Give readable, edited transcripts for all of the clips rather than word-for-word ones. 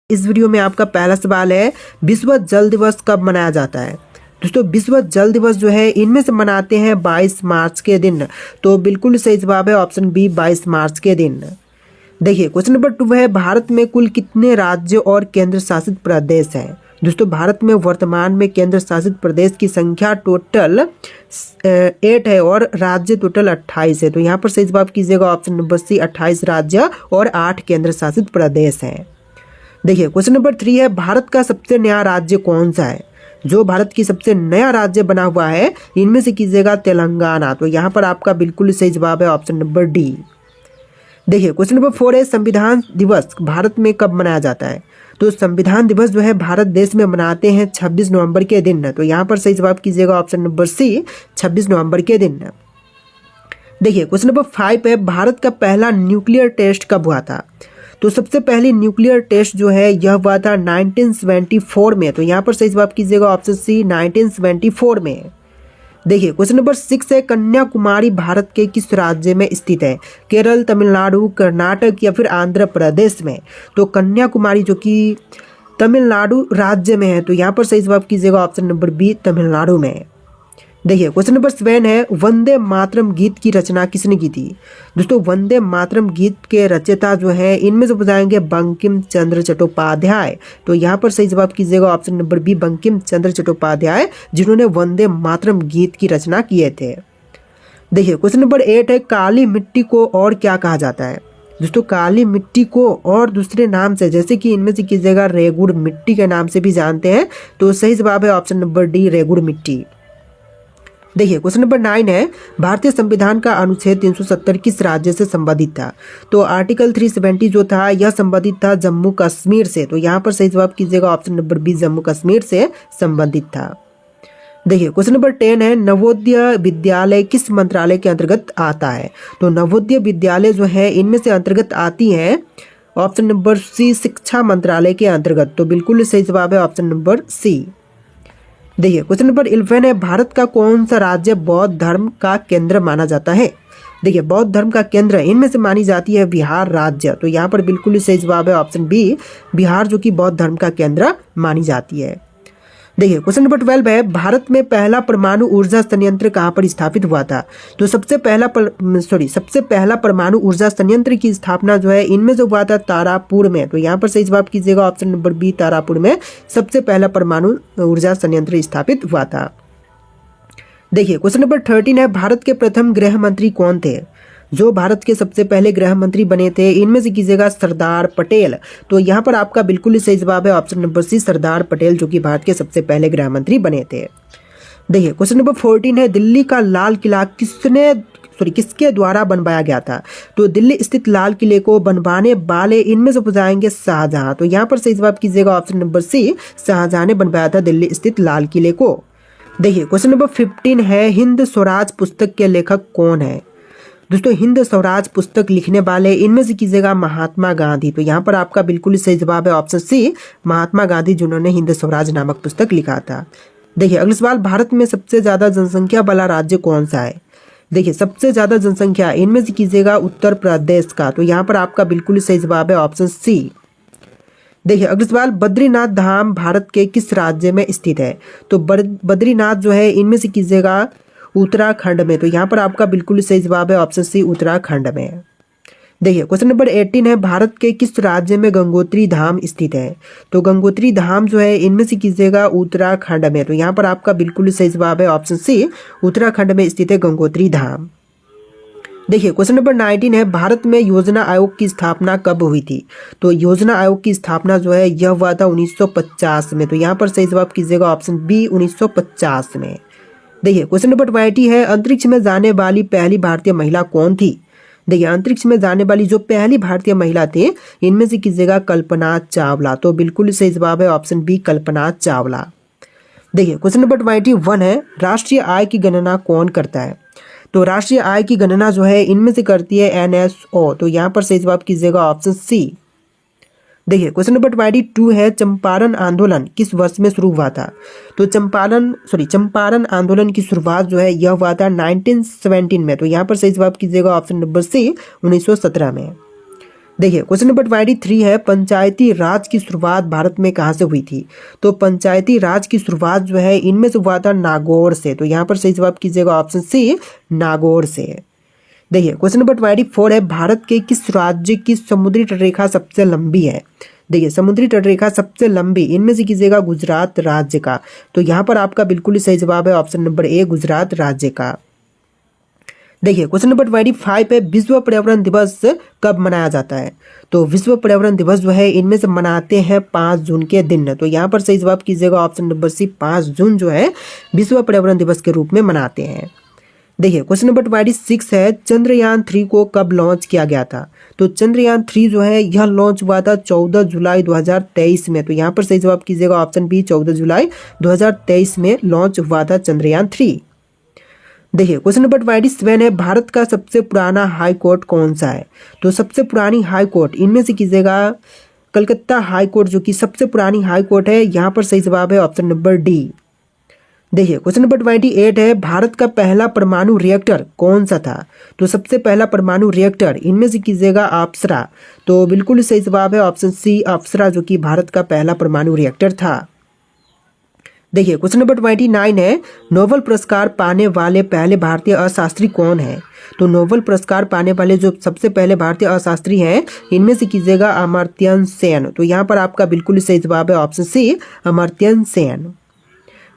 इस वीडियो में आपका पहला सवाल है, विश्व जल दिवस कब मनाया जाता है। दोस्तों विश्व जल दिवस जो है इनमें से मनाते हैं 22 मार्च के दिन। तो बिल्कुल सही जवाब है ऑप्शन बी 22 मार्च के दिन। देखिए क्वेश्चन नंबर 2 है, भारत में कुल कितने राज्य और केंद्र शासित प्रदेश हैं। दोस्तों भारत में वर्तमान में केंद्र शासित प्रदेश की संख्या टोटल 8 है और राज्य टोटल 28 है। तो यहाँ पर सही जवाब कीजिएगा ऑप्शन नंबर सी 28 राज्य और 8 केंद्र शासित प्रदेश हैं। देखिए क्वेश्चन नंबर 3 है, भारत का सबसे नया राज्य कौन सा है। जो भारत की सबसे नया राज्य बना हुआ है इनमें से कीजिएगा तेलंगाना। तो यहाँ पर आपका बिल्कुल सही जवाब है ऑप्शन नंबर डी। देखिए क्वेश्चन नंबर 4 है, संविधान दिवस भारत में कब मनाया जाता है। तो संविधान दिवस जो है भारत देश में मनाते हैं 26 नवंबर के दिन। तो यहाँ पर सही जवाब कीजिएगा ऑप्शन नंबर सी 26 नवंबर के दिन। देखिए क्वेश्चन नंबर 5 है, भारत का पहला न्यूक्लियर टेस्ट कब हुआ था। तो सबसे पहली न्यूक्लियर टेस्ट जो है यह हुआ था 1974 में। तो यहाँ पर सही जवाब कीजिएगा ऑप्शन सी 1974 में। देखिए क्वेश्चन नंबर 6 है, कन्याकुमारी भारत के किस राज्य में स्थित है। केरल, तमिलनाडु, कर्नाटक या फिर आंध्र प्रदेश में। तो कन्याकुमारी जो कि तमिलनाडु राज्य में है। तो यहाँ पर सही जवाब कीजिएगा ऑप्शन नंबर बी तमिलनाडु में। देखिए क्वेश्चन नंबर 7 है, वंदे मातरम गीत की रचना किसने की थी। दोस्तों वंदे मातरम गीत के रचयिता जो है इनमें से बताएंगे बंकिम चंद्र चट्टोपाध्याय। तो यहाँ पर सही जवाब कीजिएगा option number B Bankim Chandra Chattopadhyay, जिन्होंने वंदे मातरम गीत की रचना किए थे। देखिए क्वेश्चन नंबर 8 है, काली मिट्टी को और क्या कहा जाता है। दोस्तों काली मिट्टी को और दूसरे नाम से, जैसे कि इनमें से कीजिएगा रेगुड़ मिट्टी के नाम से भी जानते हैं। तो सही जवाब है ऑप्शन नंबर डी रेगुड़ मिट्टी। देखिए क्वेश्चन नंबर 9 है, भारतीय संविधान का अनुच्छेद 370 किस राज्य से संबंधित था। तो आर्टिकल 370 जो था यह संबंधित था जम्मू कश्मीर से। तो यहाँ पर सही जवाब कीजिएगा option number B Jammu Kashmir से संबंधित था। देखिए क्वेश्चन नंबर 10 है, नवोदय विद्यालय किस मंत्रालय के अंतर्गत आता है। तो नवोदय विद्यालय जो है इनमें से अंतर्गत आती है ऑप्शन नंबर सी शिक्षा मंत्रालय के अंतर्गत। तो बिल्कुल सही जवाब है ऑप्शन नंबर सी। देखिए क्वेश्चन नंबर 11 है, भारत का कौन सा राज्य बौद्ध धर्म का केंद्र माना जाता है। देखिए बौद्ध धर्म का केंद्र इनमें से मानी जाती है बिहार राज्य। तो यहाँ पर बिल्कुल सही जवाब है ऑप्शन बी बिहार, जो कि बौद्ध धर्म का केंद्र मानी जाती है। देखिए क्वेश्चन नंबर 12 है, भारत में पहला परमाणु ऊर्जा संयंत्र कहाँ पर स्थापित हुआ था। तो सबसे पहला परमाणु ऊर्जा संयंत्र की स्थापना जो है इनमें से हुआ था तारापुर में। तो यहाँ पर सही जवाब कीजिएगा ऑप्शन नंबर बी तारापुर में सबसे पहला परमाणु ऊर्जा संयंत्र स्थापित हुआ था। देखिए क्वेश्चन नंबर 13 है, भारत के प्रथम गृह मंत्री कौन थे। जो भारत के सबसे पहले गृह मंत्री बने थे इनमें से कीजिएगा सरदार पटेल। तो यहाँ पर आपका बिल्कुल सही जवाब है ऑप्शन नंबर सी सरदार पटेल, जो कि भारत के सबसे पहले गृह मंत्री बने थे। देखिए क्वेश्चन नंबर 14 है, दिल्ली का लाल किला किसके द्वारा बनवाया गया था। तो दिल्ली स्थित लाल किले को बनवाने वाले इनमें से बताएंगे शाहजहां। तो यहाँ पर सही जवाब कीजिएगा ऑप्शन नंबर सी शाहजहां ने बनवाया था दिल्ली स्थित लाल किले को। देखिए क्वेश्चन नंबर 15 है, हिंद स्वराज पुस्तक के लेखक कौन है। दोस्तों हिंद स्वराज पुस्तक लिखने वाले इनमें से कीजिएगा महात्मा गांधी। तो यहाँ पर आपका बिल्कुल सही जवाब है ऑप्शन सी महात्मा गांधी, जिन्होंने हिंद स्वराज नामक पुस्तक लिखा था। देखिए अगला सवाल, भारत में सबसे ज्यादा जनसंख्या वाला राज्य कौन सा है। देखिए सबसे ज्यादा जनसंख्या इनमें से कीजिएगा उत्तर प्रदेश का। तो यहाँ पर आपका बिल्कुल सही जवाब है ऑप्शन सी। देखिए अगला सवाल, बद्रीनाथ धाम भारत के किस राज्य में स्थित है। तो बद्रीनाथ जो है इनमें से कीजिएगा उत्तराखंड में। तो यहाँ पर आपका बिल्कुल सही जवाब है ऑप्शन सी उत्तराखंड में। देखिए क्वेश्चन नंबर 18 है, भारत के किस राज्य में गंगोत्री धाम स्थित है। तो गंगोत्री धाम जो है इनमें से कीजिएगा उत्तराखंड में। तो यहाँ पर आपका बिल्कुल सही जवाब है ऑप्शन सी उत्तराखंड में स्थित है गंगोत्री धाम। देखिए क्वेश्चन नंबर 19 है, भारत में योजना आयोग की स्थापना कब हुई थी। तो योजना आयोग की स्थापना जो है यह हुआ था 1950 में। तो यहाँ पर सही जवाब कीजिएगा ऑप्शन बी 1950 में। देखिए क्वेश्चन नंबर 20 है, अंतरिक्ष में जाने वाली पहली भारतीय महिला कौन थी। देखिए अंतरिक्ष में जाने वाली जो पहली भारतीय महिला थी इनमें से कीजिएगा कल्पना चावला। तो बिल्कुल सही जवाब है ऑप्शन बी कल्पना चावला। देखिए क्वेश्चन नंबर 21 है, राष्ट्रीय आय की गणना कौन करता है। तो राष्ट्रीय आय की गणना जो है इनमें से करती है NSO। तो यहाँ पर सही जवाब कीजिएगा ऑप्शन सी। देखिए क्वेश्चन नंबर 22 है, चंपारण आंदोलन किस वर्ष में शुरू हुआ था। तो चंपारण आंदोलन की शुरुआत जो है यह हुआ था 1917 में। तो यहाँ पर सही जवाब कीजिएगा ऑप्शन नंबर सी 1917 में। देखिए क्वेश्चन नंबर 23 है, पंचायती राज की शुरुआत भारत में कहाँ से हुई थी? तो पंचायती राज की शुरुआत जो है इनमें से हुआ था नागौर से। तो यहाँ पर सही जवाब कीजिएगा ऑप्शन सी, नागौर से। देखिए क्वेश्चन नंबर 24 है, भारत के किस राज्य की समुद्री तटरेखा सबसे लंबी है? देखिए समुद्री तटरेखा सबसे लंबी इनमें से कीजिएगा गुजरात राज्य का। तो यहाँ पर आपका बिल्कुल सही जवाब है ऑप्शन नंबर ए, गुजरात राज्य का। देखिए क्वेश्चन नंबर 25 है, विश्व पर्यावरण दिवस कब मनाया जाता है? तो विश्व पर्यावरण दिवस जो है इनमें से मनाते हैं 5 जून के दिन। तो यहाँ पर सही जवाब कीजिएगा ऑप्शन नंबर सी, 5 जून जो है विश्व पर्यावरण दिवस के रूप में मनाते हैं। देखिए क्वेश्चन नंबर 26 है, चंद्रयान 3 को कब लॉन्च किया गया था? तो चंद्रयान 3 जो है यह लॉन्च हुआ था 14 जुलाई 2023 में। तो यहाँ पर सही जवाब कीजिएगा ऑप्शन बी, 14 जुलाई 2023 में लॉन्च हुआ था चंद्रयान 3। देखिए क्वेश्चन नंबर 27 है, भारत का सबसे पुराना हाई कोर्ट कौन सा है? तो सबसे पुरानी हाई कोर्ट इनमें से कीजिएगा कलकत्ता हाई कोर्ट जो कि सबसे पुरानी हाई कोर्ट है। यहाँ पर सही जवाब है ऑप्शन नंबर डी। देखिए क्वेश्चन नंबर 28 है, भारत का पहला परमाणु रिएक्टर कौन सा था? तो सबसे पहला परमाणु रिएक्टर इनमें से कीजिएगा अप्सरा। तो बिल्कुल सही जवाब है ऑप्शन सी, अप्सरा जो कि भारत का पहला परमाणु रिएक्टर था। देखिए क्वेश्चन नंबर 29 है, नोबेल पुरस्कार पाने वाले पहले भारतीय अर्थशास्त्री कौन है? तो नोबेल पुरस्कार पाने वाले जो सबसे पहले भारतीय अर्थशास्त्री हैं इनमें से कीजिएगा अमर्त्य सेन। तो यहाँ पर आपका बिल्कुल सही जवाब है ऑप्शन सी, अमर्त्य सेन।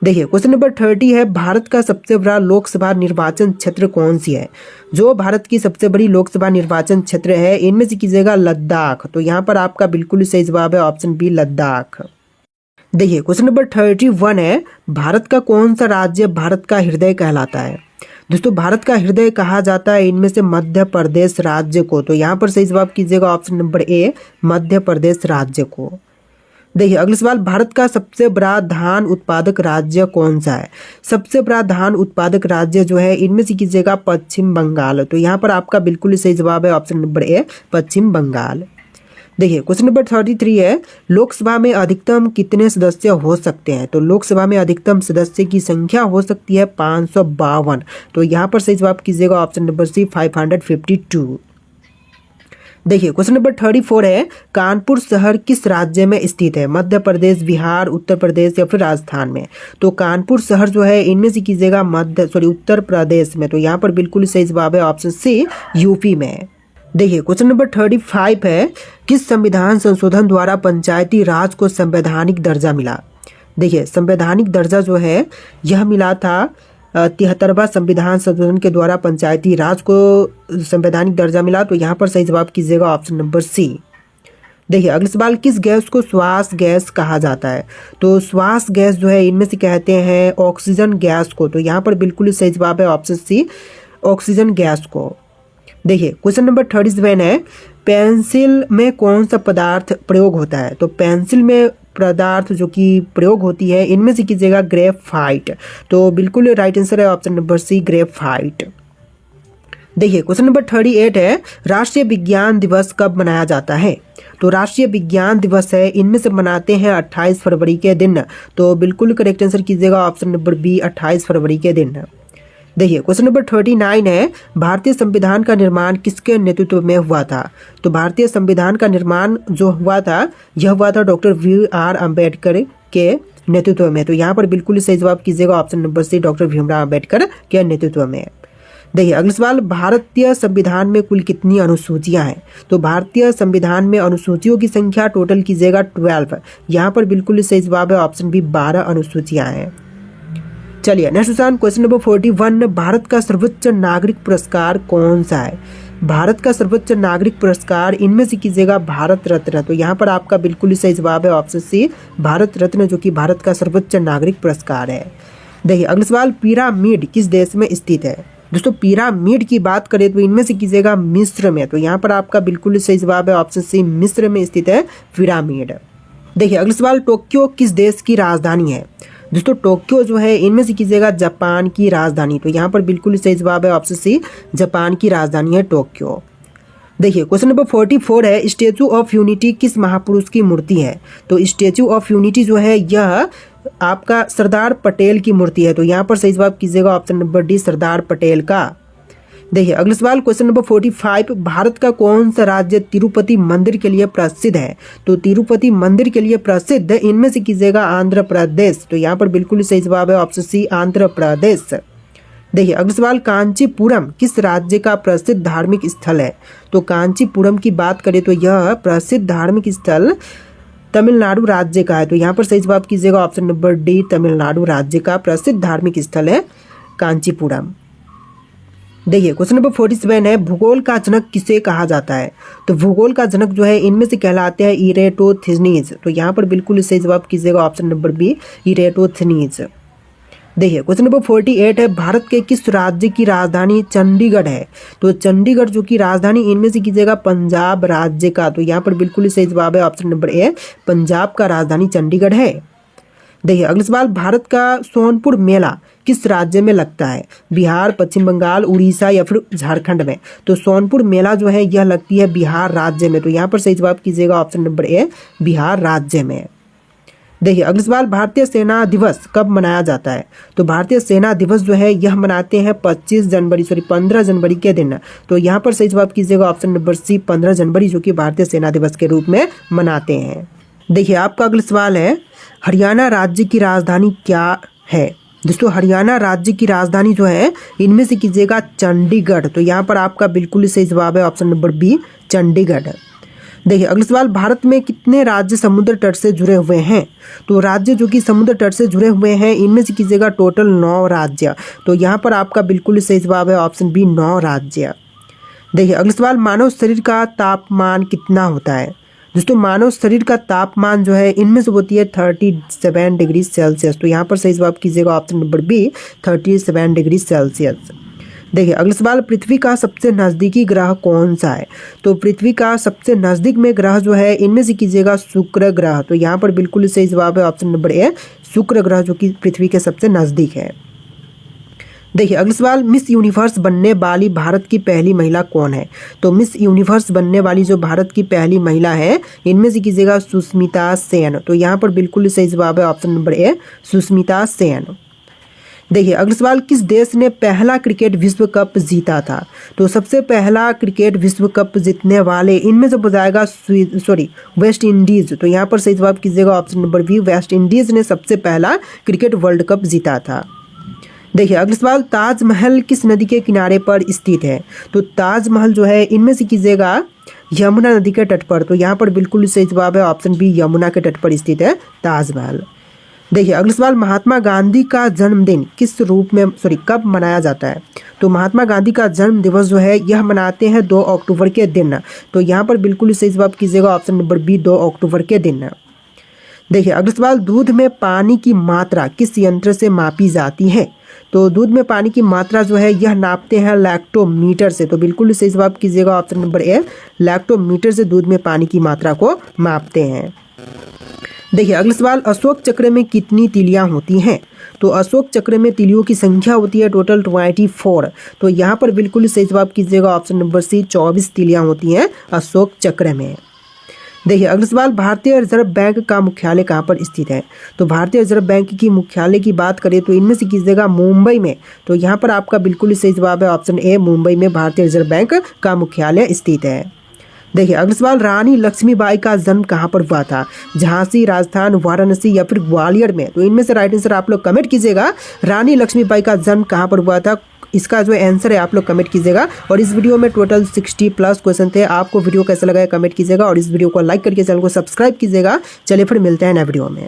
देखिए क्वेश्चन नंबर 30 है, भारत का सबसे बड़ा लोकसभा निर्वाचन क्षेत्र कौन सी है? जो भारत की सबसे बड़ी लोकसभा निर्वाचन क्षेत्र है इनमें से कीजिएगा लद्दाख। तो यहाँ पर आपका बिल्कुल सही जवाब है ऑप्शन बी, लद्दाख। देखिए क्वेश्चन नंबर 31 है, भारत का कौन सा राज्य भारत का हृदय कहलाता है? दोस्तों भारत का हृदय कहा जाता है इनमें से मध्य प्रदेश राज्य को। तो यहाँ पर सही जवाब कीजिएगा option number A, Madhya Pradesh राज्य को। देखिए अगला सवाल, भारत का सबसे बड़ा धान उत्पादक राज्य कौन सा है? सबसे बड़ा धान उत्पादक राज्य जो है इनमें से कीजिएगा पश्चिम बंगाल। तो यहाँ पर आपका बिल्कुल सही जवाब है ऑप्शन नंबर ए, पश्चिम बंगाल। देखिए क्वेश्चन नंबर 33 है, लोकसभा में अधिकतम कितने सदस्य हो सकते हैं? तो लोकसभा में अधिकतम सदस्य की संख्या हो सकती है 552। तो यहाँ पर सही जवाब कीजिएगा ऑप्शन नंबर सी, 552। देखिए क्वेश्चन नंबर 34 है, कानपुर शहर किस राज्य में स्थित है? मध्य प्रदेश, बिहार, उत्तर प्रदेश या फिर राजस्थान में? तो कानपुर शहर जो है इनमें से कीजिएगा उत्तर प्रदेश में। तो यहाँ पर बिल्कुल सही जवाब है ऑप्शन सी, यूपी में। देखिए क्वेश्चन नंबर 35 है, किस संविधान संशोधन द्वारा पंचायती राज को संवैधानिक दर्जा मिला? देखिए संवैधानिक दर्जा जो है यह मिला था 73वां संविधान संशोधन के द्वारा पंचायती राज को संवैधानिक दर्जा मिला। तो यहाँ पर सही जवाब कीजिएगा ऑप्शन नंबर सी। देखिए अगला सवाल, किस गैस को श्वास गैस कहा जाता है? तो श्वास गैस जो है इनमें से कहते हैं ऑक्सीजन गैस को। तो यहाँ पर बिल्कुल सही जवाब है ऑप्शन सी, ऑक्सीजन गैस को। देखिए क्वेश्चन नंबर 37 है, पेंसिल में कौन सा पदार्थ प्रयोग होता है? तो पेंसिल में पदार्थ जो कि प्रयोग होती है इनमें से कीजिएगा ग्रेफाइट। तो बिल्कुल राइट आंसर है ऑप्शन नंबर सी, ग्रेफाइट। देखिए क्वेश्चन नंबर 38 है, राष्ट्रीय विज्ञान दिवस कब मनाया जाता है? तो राष्ट्रीय विज्ञान दिवस है इनमें से मनाते हैं 28 फरवरी के दिन। तो बिल्कुल करेक्ट आंसर कीजिएगा ऑप्शन नंबर बी, 28 फरवरी के दिन। देखिए क्वेश्चन नंबर 39 है, भारतीय संविधान का निर्माण किसके नेतृत्व में हुआ था? तो भारतीय संविधान का निर्माण जो हुआ था यह हुआ था डॉक्टर VR अम्बेडकर के नेतृत्व में। तो यहाँ पर बिल्कुल सही जवाब कीजिएगा option number C, doctor Bhimrao Ambedkar के नेतृत्व में। देखिए अगला सवाल, भारतीय संविधान में कुल कितनी अनुसूचियां हैं? तो भारतीय संविधान में अनुसूचियों की संख्या टोटल कीजिएगा 12। यहाँ पर बिल्कुल सही जवाब है ऑप्शन बी, 12 अनुसूचियां हैं। चलिए नेक्स्ट क्वेश्चन नंबर 41, भारत का सर्वोच्च नागरिक पुरस्कार कौन सा है? भारत का सर्वोच्च नागरिक पुरस्कार इनमें से कीजिएगा भारत रत्न। तो यहाँ पर आपका बिल्कुल सही जवाब है ऑप्शन सी, भारत रत्न जो कि भारत का सर्वोच्च नागरिक पुरस्कार है। देखिए अगला सवाल, पिरामिड किस देश में स्थित है? दोस्तों पिरामिड की बात करें तो इनमें से कीजिएगा मिस्र में। तो यहाँ पर आपका बिल्कुल सही जवाब है ऑप्शन सी, मिस्र में स्थित है पिरामिड। देखिए अगला सवाल, टोक्यो किस देश की राजधानी है? दोस्तों टोक्यो जो है इनमें से कीजिएगा जापान की राजधानी। तो यहाँ पर बिल्कुल सही जवाब है ऑप्शन सी, जापान की राजधानी है टोक्यो। देखिए क्वेश्चन नंबर 44 है, स्टैचू ऑफ यूनिटी किस महापुरुष की मूर्ति है? तो स्टैचू ऑफ यूनिटी जो है यह आपका सरदार पटेल की मूर्ति है। तो यहाँ पर सही जवाब कीजिएगा option number D, Sardar Patel का। देखिए अगला सवाल क्वेश्चन नंबर 45, भारत का कौन सा राज्य तिरुपति मंदिर के लिए प्रसिद्ध है? तो तिरुपति मंदिर के लिए प्रसिद्ध इनमें से कीजिएगा आंध्र प्रदेश। तो यहाँ पर बिल्कुल सही जवाब है ऑप्शन सी, आंध्र प्रदेश। देखिए अगला सवाल, कांचीपुरम किस राज्य का प्रसिद्ध धार्मिक स्थल है? तो कांचीपुरम की बात करें तो यह प्रसिद्ध धार्मिक स्थल तमिलनाडु राज्य का है। तो यहाँ पर सही जवाब कीजिएगा ऑप्शन नंबर डी, तमिलनाडु राज्य का प्रसिद्ध धार्मिक स्थल है कांचीपुरम। देखिए क्वेश्चन नंबर 47 है, भूगोल का जनक किसे कहा जाता है? तो भूगोल का जनक जो है इनमें से कहलाते हैं इरेटोथेनीज। तो यहाँ पर बिल्कुल सही जवाब कीजिएगा ऑप्शन नंबर बी, इरेटोथेनीज। देखिए क्वेश्चन नंबर 48 है, भारत के किस राज्य की राजधानी चंडीगढ़ है? तो चंडीगढ़ जो की राजधानी इनमें से कीजिएगा पंजाब राज्य का। तो यहाँ पर बिल्कुल सही जवाब है ऑप्शन नंबर ए, पंजाब का राजधानी चंडीगढ़ है। देखिए अगला सवाल, भारत का सोनपुर मेला किस राज्य में लगता है? बिहार, पश्चिम बंगाल, उड़ीसा या फिर झारखंड में? तो सोनपुर मेला जो है यह लगती है बिहार राज्य में। तो यहाँ पर सही जवाब कीजिएगा ऑप्शन नंबर ए, बिहार राज्य में। देखिए अगला सवाल, भारतीय सेना दिवस कब मनाया जाता है? तो भारतीय सेना दिवस जो है यह मनाते हैं 15 जनवरी के दिन। तो यहाँ पर सही जवाब कीजिएगा ऑप्शन नंबर सी, 15 जनवरी जो कि भारतीय सेना दिवस के रूप में मनाते हैं। देखिए आपका अगला सवाल है, हरियाणा राज्य की राजधानी क्या है? दोस्तों हरियाणा राज्य की राजधानी जो है इनमें से कीजिएगा चंडीगढ़। तो यहाँ पर आपका बिल्कुल सही जवाब है ऑप्शन नंबर बी, चंडीगढ़। देखिए अगला सवाल, भारत में कितने राज्य समुद्र तट से जुड़े हुए हैं? तो राज्य जो कि समुद्र तट से जुड़े हुए हैं इनमें से कीजिएगा टोटल 9 राज्य। तो यहाँ पर आपका बिल्कुल सही जवाब है ऑप्शन बी, 9 राज्य। देखिए अगला सवाल, मानव शरीर का तापमान कितना होता है? दोस्तों मानव शरीर का तापमान जो है इनमें से होती है 37 डिग्री सेल्सियस। तो यहाँ पर सही जवाब कीजिएगा option number B, 37 degree Celsius. देखिए अगला सवाल, पृथ्वी का सबसे नज़दीकी ग्रह कौन सा है? तो पृथ्वी का सबसे नज़दीक में ग्रह जो है इनमें से कीजिएगा शुक्र ग्रह। तो यहाँ पर बिल्कुल सही जवाब है ऑप्शन नंबर ए, शुक्र ग्रह जो कि पृथ्वी के सबसे नज़दीक है। देखिए अगला सवाल, मिस यूनिवर्स बनने वाली भारत की पहली महिला कौन है? तो मिस यूनिवर्स बनने वाली जो भारत की पहली महिला है इनमें से कीजिएगा सुष्मिता सेन। तो यहाँ पर बिल्कुल सही जवाब है option number A, Sushmita Sen. देखिए अगला सवाल, किस देश ने पहला क्रिकेट विश्व कप जीता था? तो सबसे पहला क्रिकेट विश्व कप जीतने वाले इनमें से बताएगा वेस्ट इंडीज। तो यहाँ पर सही जवाब कीजिएगा option number B, West Indies ने सबसे पहला क्रिकेट वर्ल्ड कप जीता था। देखिए अगला सवाल, ताजमहल किस नदी के किनारे पर स्थित है? तो ताजमहल जो है इनमें से कीजिएगा यमुना नदी के तट पर। तो यहाँ पर बिल्कुल सही जवाब है ऑप्शन बी, यमुना के तट पर स्थित है ताजमहल। देखिए अगला सवाल, महात्मा गांधी का जन्मदिन किस रूप में कब मनाया जाता है? तो महात्मा गांधी का जन्म दिवस जो है यह मनाते हैं 2 अक्टूबर के दिन। तो यहाँ पर बिल्कुल सही जवाब कीजिएगा ऑप्शन नंबर बी, 2 अक्टूबर के दिन। देखिए अगला सवाल, दूध में पानी की मात्रा किस यंत्र से मापी जाती है? तो दूध में पानी की मात्रा जो है यह नापते हैं लैक्टोमीटर से। तो बिल्कुल सही जवाब कीजिएगा ऑप्शन नंबर ए, लैक्टोमीटर से दूध में पानी की मात्रा को मापते हैं। देखिए अगला सवाल, अशोक चक्र में कितनी तिलियां होती हैं? तो अशोक चक्र में तिलियों की संख्या होती है टोटल 24। तो यहाँ पर बिल्कुल सही जवाब कीजिएगा ऑप्शन नंबर सी, 24 तिलियां होती हैं अशोक चक्र में। देखिए अगला सवाल, भारतीय रिजर्व बैंक का मुख्यालय कहाँ पर स्थित है? तो भारतीय रिजर्व बैंक की मुख्यालय की बात करें तो इनमें से कीजिएगा मुंबई में। तो यहाँ पर आपका बिल्कुल सही जवाब है ऑप्शन ए, मुंबई में भारतीय रिजर्व बैंक का मुख्यालय स्थित है। देखिए अगला सवाल, रानी लक्ष्मीबाई का जन्म कहाँ पर हुआ था? झांसी, राजस्थान, वाराणसी या फिर ग्वालियर में? तो इनमें से राइट आंसर आप लोग कमेंट कीजिएगा, रानी लक्ष्मीबाई का जन्म कहाँ पर हुआ था? इसका जो आंसर है आप लोग कमेंट कीजिएगा। और इस वीडियो में टोटल 60+ क्वेश्चन थे। आपको वीडियो कैसा लगा है कमेंट कीजिएगा और इस वीडियो को लाइक करके चैनल को सब्सक्राइब कीजिएगा। चलिए फिर मिलते हैं नए वीडियो में।